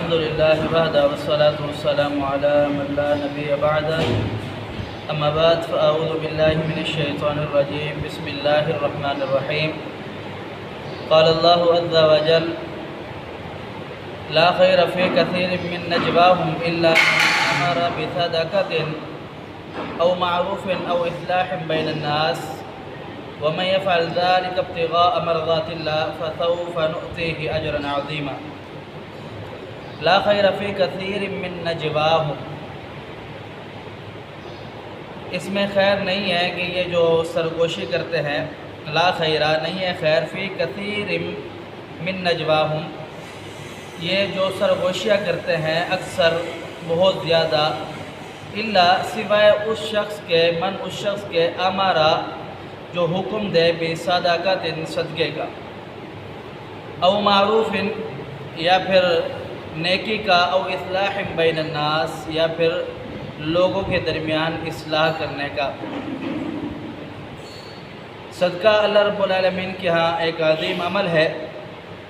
الحمد لله وحده والصلاة والسلام على من لا نبي بعده أما بعد فأعوذ بالله من الشيطان الرجيم بسم الله الرحمن الرحيم قال الله عز وجل لا خير في كثير من نجواهم إلا من أمر بصدقة أو معروف أو إصلاح بين الناس ومن يفعل ذلك ابتغاء مرضات الله فسوف نؤتيه أجرا عظيما لا خیر فی کثیر من نجواہم، اس میں خیر نہیں ہے کہ یہ جو سرگوشی کرتے ہیں، لا خیرہ نہیں ہے خیر فی کثیر من نجواہم، یہ جو سرگوشیاں کرتے ہیں اکثر بہت زیادہ، الا سوائے اس شخص کے امارا جو حکم دے بصدقۃ صدقے کا، او معروف یا پھر نیکی کا، او اصلاح بین الناس یا پھر لوگوں کے درمیان اصلاح کرنے کا۔ صدقہ اللہ رب العالمین کے ہاں ایک عظیم عمل ہے،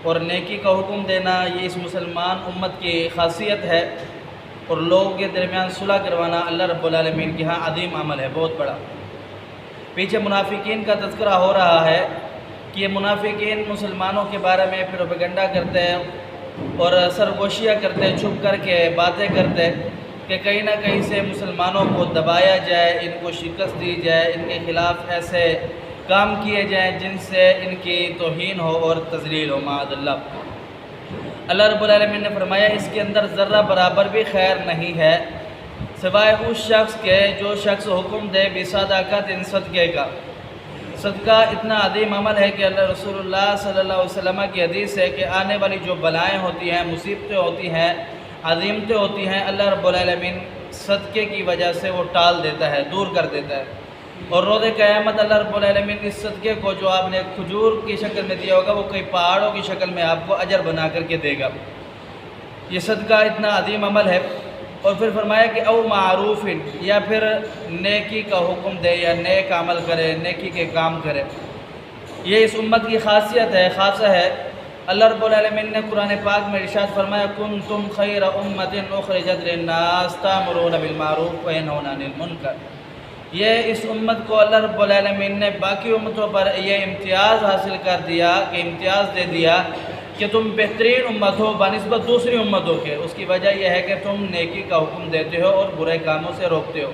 اور نیکی کا حکم دینا یہ اس مسلمان امت کی خاصیت ہے، اور لوگوں کے درمیان صلح کروانا اللہ رب العالمین کے ہاں عظیم عمل ہے، بہت بڑا۔ پیچھے منافقین کا تذکرہ ہو رہا ہے کہ یہ منافقین مسلمانوں کے بارے میں پروپیگنڈا کرتے ہیں اور سرگوشیاں کرتے، چھپ کر کے باتیں کرتے کہ کہیں نہ کہیں سے مسلمانوں کو دبایا جائے، ان کو شکست دی جائے، ان کے خلاف ایسے کام کیے جائیں جن سے ان کی توہین ہو اور تذلیل ہو، معاذ اللہ۔ اللہ رب العالمین نے فرمایا اس کے اندر ذرہ برابر بھی خیر نہیں ہے سوائے اس شخص کے جو شخص حکم دے بصدقۃ صدقے کا۔ صدقہ اتنا عظیم عمل ہے کہ اللہ رسول اللہ صلی اللہ علیہ وسلم کی حدیث ہے کہ آنے والی جو بلائیں ہوتی ہیں، مصیبتیں ہوتی ہیں، عظیمتیں ہوتی ہیں، اللہ رب العالمین صدقے کی وجہ سے وہ ٹال دیتا ہے، دور کر دیتا ہے، اور روز قیامت اللہ رب العالمین اس صدقے کو جو آپ نے کھجور کی شکل میں دیا ہوگا وہ کئی پہاڑوں کی شکل میں آپ کو اجر بنا کر کے دے گا۔ یہ صدقہ اتنا عظیم عمل ہے۔ اور پھر فرمایا کہ او معروف یا پھر نیکی کا حکم دے یا نیک عمل کرے، نیکی کے کام کرے، یہ اس امت کی خاصیت ہے، خاصہ ہے۔ اللہ رب العالمین نے قرآن پاک میں ارشاد فرمایا کنتم خیر امۃ اخرجت للناس تأمرون بالمعروف وینہون عن المنکر۔ یہ اس امت کو اللہ رب العالمین نے باقی امتوں پر یہ امتیاز حاصل کر دیا، کہ امتیاز دے دیا کہ تم بہترین امت ہو بنسبت دوسری امتوں کے۔ اس کی وجہ یہ ہے کہ تم نیکی کا حکم دیتے ہو اور برے کاموں سے روکتے ہو۔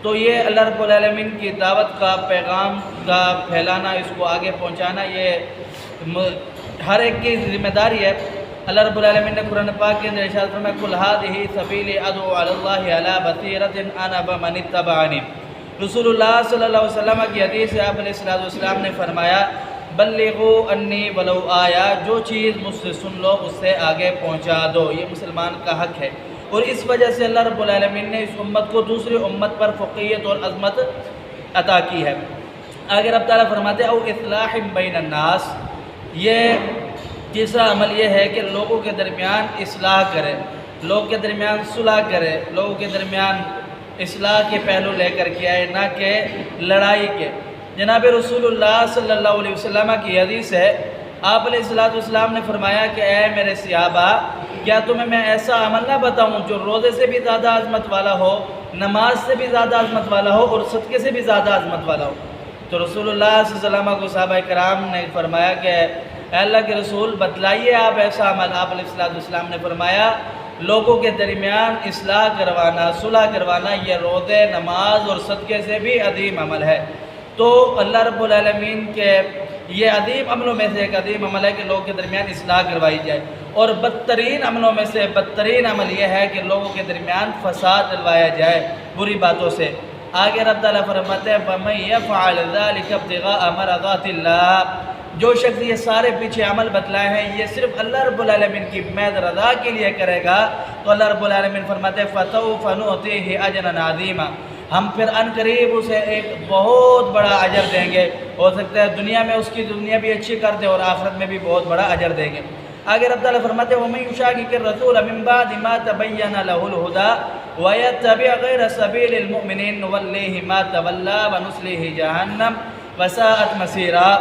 تو یہ اللہ رب العالمین کی دعوت کا، پیغام کا پھیلانا، اس کو آگے پہنچانا، یہ ہر ایک کی ذمہ داری ہے۔ اللہ رب العالمین نے قرآن پاک کے اندر ارشاد فرمایا قل ھذہ سبیلی ادعو علی اللہ علی بصیرۃ انا ومن اتبعنی۔ رسول اللہ صلی اللہ علیہ وسلم کی حدیث ہے، آپ علیہ السلام نے فرمایا بلغوا انی ولو آیا، جو چیز مجھ سے سن لو اس سے آگے پہنچا دو، یہ مسلمان کا حق ہے۔ اور اس وجہ سے اللہ رب العالمین نے اس امت کو دوسری امت پر فوقیت اور عظمت عطا کی ہے۔ آگے رب تعالیٰ فرماتے ہیں او اصلاح بین الناس، یہ تیسرا عمل یہ ہے کہ لوگوں کے درمیان اصلاح کرے، لوگوں کے درمیان صلح کرے، لوگوں کے درمیان اصلاح کے پہلو لے کر کے آئے، نہ کہ لڑائی کے۔ جناب رسول اللہ صلی اللہ علیہ وسلم کی حدیث ہے، آپ علیہ السلام نے فرمایا کہ اے میرے صحابہ، کیا تمہیں میں ایسا عمل نہ بتاؤں جو روزے سے بھی زیادہ عظمت والا ہو، نماز سے بھی زیادہ عظمت والا ہو، اور صدقے سے بھی زیادہ عظمت والا ہو؟ تو رسول اللہ صلی اللہ علیہ وسلم کو صحابہ کرام نے فرمایا کہ اے اللہ کے رسول بتلائیے آپ ایسا عمل۔ آپ علیہ السلام نے فرمایا لوگوں کے درمیان اصلاح کروانا، صلح کروانا، یہ روزے، نماز اور صدقے سے بھی عظیم عمل ہے۔ تو اللہ رب العالمین کے یہ عظیم عملوں میں سے ایک عظیم عمل ہے کہ لوگوں کے درمیان اصلاح کروائی جائے، اور بدترین عملوں میں سے بدترین عمل یہ ہے کہ لوگوں کے درمیان فساد ڈلوایا جائے بری باتوں سے۔ آگے رب تعالیٰ فرماتے ہیں فَمَن يَفْعَلْ ذَلِكَ ابْتِغَاءَ مَرْضَاتِ اللَّهِ، جو شخص یہ سارے پیچھے عمل بتلائے ہیں یہ صرف اللہ رب العالمین کی محض رضا کے لیے کرے گا، تو اللہ رب العالمین فرماتے ہیں فَسَوْفَ نُؤْتِيهِ أَجْرًا عَظِيمًا، ہم پھر ان قریب اسے ایک بہت بڑا اجر دیں گے۔ ہو سکتا ہے دنیا میں اس کی دنیا بھی اچھی کر دے اور آخرت میں بھی بہت بڑا اجر دیں گے۔ آگے رب تعالیٰ فرماتے ہیں وَمَن يُشَاقِقِ الرَّسُولَ مِن بَعْدِ مَا تَبَيَّنَ لَهُ الْهُدَىٰ وَيَتَّبِعْ غَيْرَ سَبِيلِ الْمُؤْمِنِينَ نُوَلِّهِ مَا تَوَلَّىٰ وَنُصْلِهِ جَهَنَّمَ وَسَاءَتْ مَصِيرًا،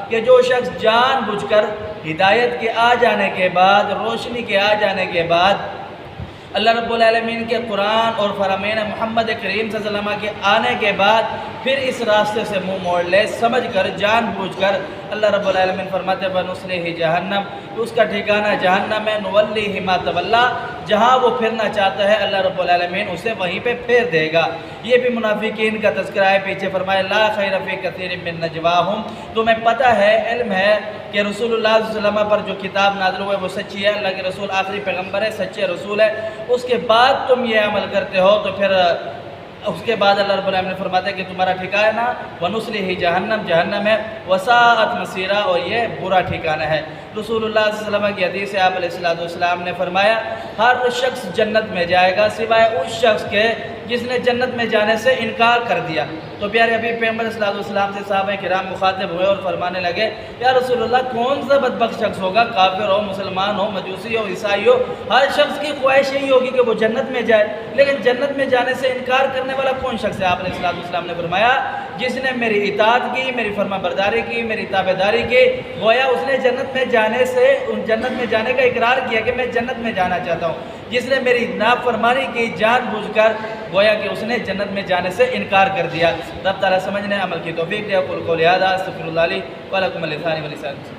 کہ جو شخص جان بوجھ کر ہدایت کے آ جانے کے بعد، روشنی کے آ جانے کے بعد اللہ رب العالمین کے قرآن اور فرامین محمد کریم صلی اللہ علیہ وسلم کے آنے کے بعد پھر اس راستے سے منہ موڑ لے، سمجھ کر جان بوجھ کر اللہ رب العالمین فرماتے ہیں وَنُصْلِهِ جہنم، اس کا ٹھکانہ جہنم ہے، نُوَلِّهِ مَا تَوَلَّىٰ، جہاں وہ پھرنا چاہتا ہے اللہ رب العالمین اسے وہیں پہ پھیر دے گا۔ یہ بھی منافقین کا تذکرہ ہے، پیچھے فرمایا لا خیر فی کثیر من نجواہم، تمہیں پتہ ہے، علم ہے کہ رسول اللہ صلی اللہ علیہ وسلم پر جو کتاب نازل ہوئے وہ سچی ہے، اللہ کے رسول آخری پیغمبر ہے، سچے رسول ہے، اس کے بعد تم یہ عمل کرتے ہو تو پھر اس کے بعد اللہ رب العالمین نے فرماتا ہے کہ تمہارا ٹھکانہ وَنُصْلِهِ جہنم، جہنم ہے، وَسَاءَتْ مَصِيرًا، اور یہ برا ٹھکانہ ہے۔ رسول اللہ صلی اللہ علیہ وسلم کی حدیث ہے، آپ علیہ السلام نے فرمایا ہر شخص جنت میں جائے گا سوائے اس شخص کے جس نے جنت میں جانے سے انکار کر دیا۔ تو پیارے حبیب پیغمبر صلی اللہ علیہ وسلم سے صحابہ کرام مخاطب ہوئے اور فرمانے لگے یا رسول اللہ کون سا بدبخت شخص ہوگا، کافر ہو، مسلمان ہو، مجوسی ہو، عیسائی ہو، ہر شخص کی خواہش یہی ہوگی کہ وہ جنت میں جائے، لیکن جنت میں جانے سے انکار کرنے والا کون شخص ہے؟ آپ علیہ السلام نے فرمایا جس نے میری اطاعت کی، میری فرما برداری کی، میری تابعداری کی، گویا اس نے جنت میں جنت میں جانے کا اقرار کیا کہ میں جنت میں جانا چاہتا ہوں۔ جس نے میری نافرمانی کی جان بوجھ کر، گویا کہ اس نے جنت میں جانے سے انکار کر دیا۔ رب تعالیٰ سمجھنے عمل کی توفیق دے۔ قل قولی ھذا استغفر اللہ لی ولکم ولسائر المسلمین۔